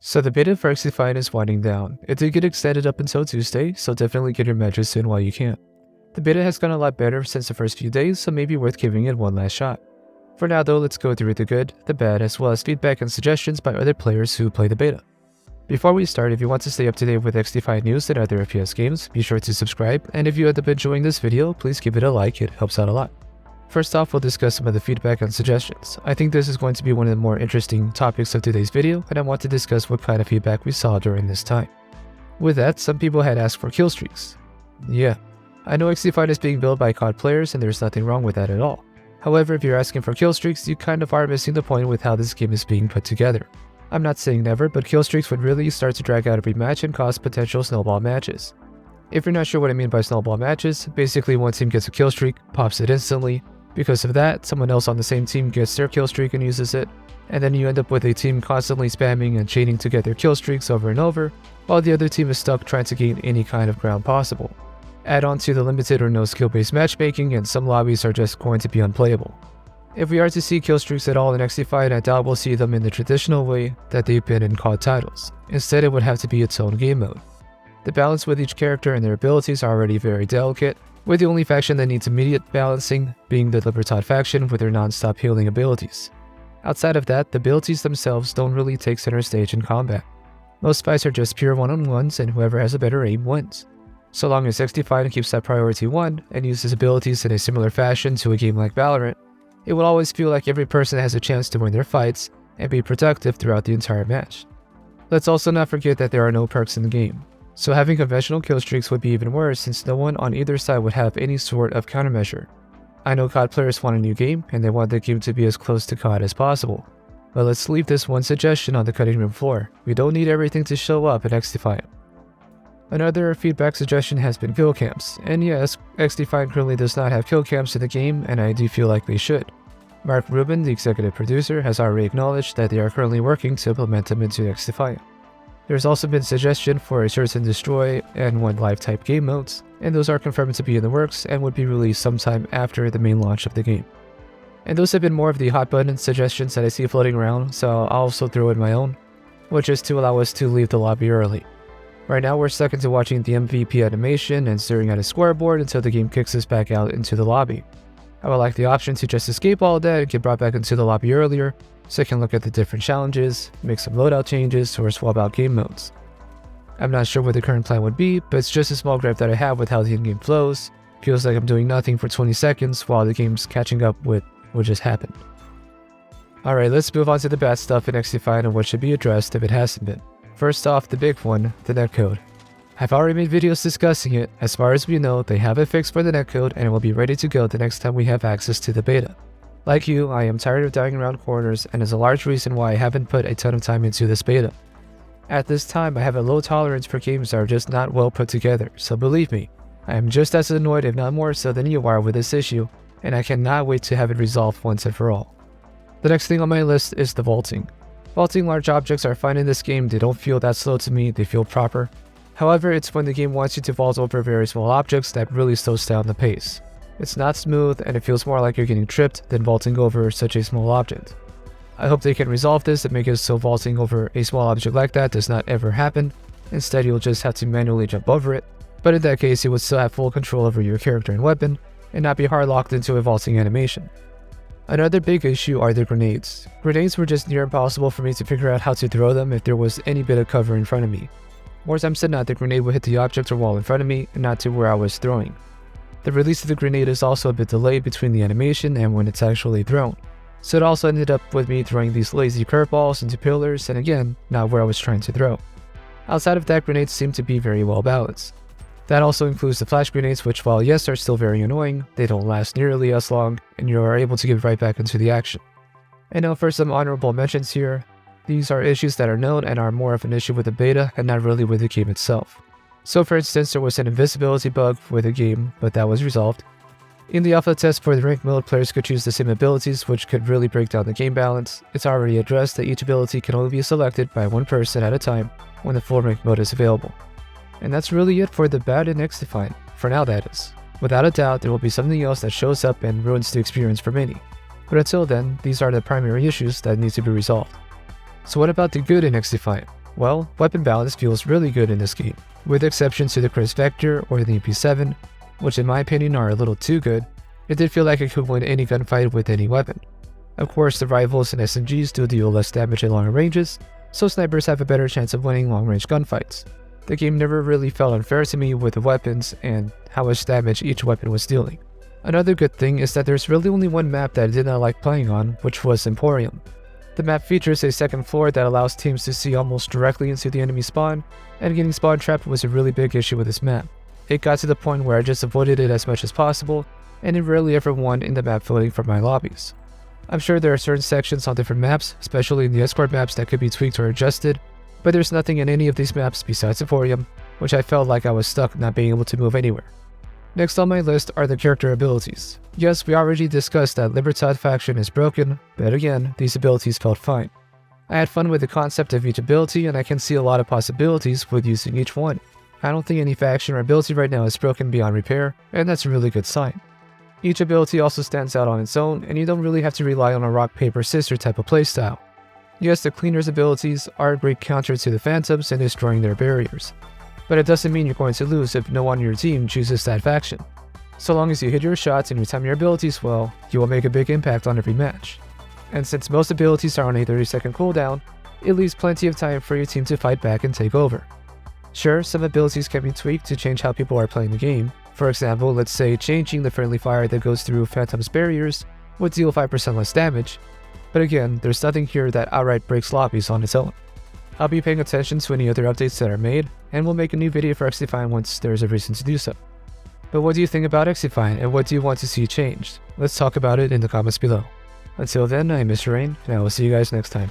So the beta for xDefiant is winding down. It did get extended up until Tuesday, so definitely get your matches in while you can. The beta has gone a lot better since the first few days, so maybe worth giving it one last shot. For now though, let's go through the good, the bad, as well as feedback and suggestions by other players who play the beta. Before we start, if you want to stay up to date with xDefiant news and other FPS games, be sure to subscribe, and if you end up enjoying this video, please give it a like, it helps out a lot. First off, we'll discuss some of the feedback and suggestions. I think this is going to be one of the more interesting topics of today's video, and I want to discuss what kind of feedback we saw during this time. With that, some people had asked for kill streaks. Yeah, I know xDefiant is being built by COD players and there's nothing wrong with that at all. However, if you're asking for kill streaks, you kind of are missing the point with how this game is being put together. I'm not saying never, but kill streaks would really start to drag out every match and cause potential snowball matches. If you're not sure what I mean by snowball matches, basically one team gets a kill streak, pops it instantly. Because of that, someone else on the same team gets their kill streak and uses it, and then you end up with a team constantly spamming and chaining to get their kill streaks over and over, while the other team is stuck trying to gain any kind of ground possible. Add on to the limited or no skill-based matchmaking, and some lobbies are just going to be unplayable. If we are to see kill streaks at all in xDefiant, I doubt we'll see them in the traditional way that they've been in COD titles. Instead, it would have to be its own game mode. The balance with each character and their abilities are already very delicate, with the only faction that needs immediate balancing being the Libertad faction with their non-stop healing abilities. Outside of that, the abilities themselves don't really take center stage in combat. Most fights are just pure one-on-ones, and whoever has a better aim wins. So long as xDefiant keeps that priority 1 and uses abilities in a similar fashion to a game like Valorant, it will always feel like every person has a chance to win their fights and be productive throughout the entire match. Let's also not forget that there are no perks in the game. So having conventional kill streaks would be even worse since no one on either side would have any sort of countermeasure. I know COD players want a new game and they want the game to be as close to COD as possible. But let's leave this one suggestion on the cutting room floor. We don't need everything to show up in xDefiant. Another feedback suggestion has been kill cams, and yes, xDefiant currently does not have kill cams in the game, and I do feel like they should. Mark Rubin, the executive producer, has already acknowledged that they are currently working to implement them into xDefiant. There's also been suggestion for a search and destroy and one live type game modes, and those are confirmed to be in the works and would be released sometime after the main launch of the game. And those have been more of the hot button suggestions that I see floating around, so I'll also throw in my own, which is to allow us to leave the lobby early. Right now we're stuck into watching the MVP animation and staring at a scoreboard until the game kicks us back out into the lobby. I would like the option to just escape all that and get brought back into the lobby earlier, so I can look at the different challenges, make some loadout changes, or swap out game modes. I'm not sure what the current plan would be, but it's just a small gripe that I have with how the in-game flows. Feels like I'm doing nothing for 20 seconds while the game's catching up with what just happened. Alright, let's move on to the bad stuff in xDefiant and what should be addressed if it hasn't been. First off, the big one, the netcode. I've already made videos discussing it. As far as we know, they have a fix for the netcode and it will be ready to go the next time we have access to the beta. Like you, I am tired of dying around corners and is a large reason why I haven't put a ton of time into this beta. At this time, I have a low tolerance for games that are just not well put together, so believe me, I am just as annoyed if not more so than you are with this issue, and I cannot wait to have it resolved once and for all. The next thing on my list is the vaulting. Vaulting large objects are fine in this game, they don't feel that slow to me, they feel proper. However, it's when the game wants you to vault over very small objects that really slows down the pace. It's not smooth and it feels more like you're getting tripped than vaulting over such a small object. I hope they can resolve this and make it so vaulting over a small object like that does not ever happen. Instead, you'll just have to manually jump over it, but in that case you would still have full control over your character and weapon, and not be hard locked into a vaulting animation. Another big issue are the grenades. Grenades were just near impossible for me to figure out how to throw them if there was any bit of cover in front of me. More times than not, the grenade would hit the object or wall in front of me and not to where I was throwing. The release of the grenade is also a bit delayed between the animation and when it's actually thrown, so it also ended up with me throwing these lazy curveballs into pillars and again, not where I was trying to throw. Outside of that, grenades seem to be very well balanced. That also includes the flash grenades, which while yes are still very annoying, they don't last nearly as long and you are able to get right back into the action. And now for some honorable mentions here. These are issues that are known and are more of an issue with the beta and not really with the game itself. So for instance, there was an invisibility bug with the game, but that was resolved. In the alpha test for the ranked mode, players could choose the same abilities, which could really break down the game balance. It's already addressed that each ability can only be selected by one person at a time when the full ranked mode is available. And that's really it for the bad in xDefiant, for now that is. Without a doubt, there will be something else that shows up and ruins the experience for many. But until then, these are the primary issues that need to be resolved. So what about the good in xDefiant? Well, weapon balance feels really good in this game, with exceptions to the Chris Vector or the MP7, which in my opinion are a little too good. It did feel like it could win any gunfight with any weapon. Of course, the rifles and SMGs do deal less damage at longer ranges, so snipers have a better chance of winning long-range gunfights. The game never really felt unfair to me with the weapons and how much damage each weapon was dealing. Another good thing is that there's really only one map that I did not like playing on, which was Emporium. The map features a second floor that allows teams to see almost directly into the enemy spawn, and getting spawn trapped was a really big issue with this map. It got to the point where I just avoided it as much as possible, and it rarely ever won in the map floating for my lobbies. I'm sure there are certain sections on different maps, especially in the escort maps, that could be tweaked or adjusted, but there's nothing in any of these maps besides Emporium, which I felt like I was stuck not being able to move anywhere. Next on my list are the character abilities. Yes, we already discussed that Libertad faction is broken, but again, these abilities felt fine. I had fun with the concept of each ability, and I can see a lot of possibilities with using each one. I don't think any faction or ability right now is broken beyond repair, and that's a really good sign. Each ability also stands out on its own, and you don't really have to rely on a rock, paper, scissors type of playstyle. Yes, the Cleaner's abilities are a great counter to the Phantoms in destroying their barriers, but it doesn't mean you're going to lose if no one on your team chooses that faction. So long as you hit your shots and you time your abilities well, you will make a big impact on every match. And since most abilities are on a 30-second cooldown, it leaves plenty of time for your team to fight back and take over. Sure, some abilities can be tweaked to change how people are playing the game. For example, let's say changing the friendly fire that goes through Phantom's barriers would deal 5% less damage, but again, there's nothing here that outright breaks lobbies on its own. I'll be paying attention to any other updates that are made, and we'll make a new video for xDefiant once there's a reason to do so. But what do you think about xDefiant, and what do you want to see changed? Let's talk about it in the comments below. Until then, I'm Mr. Rain, and I will see you guys next time.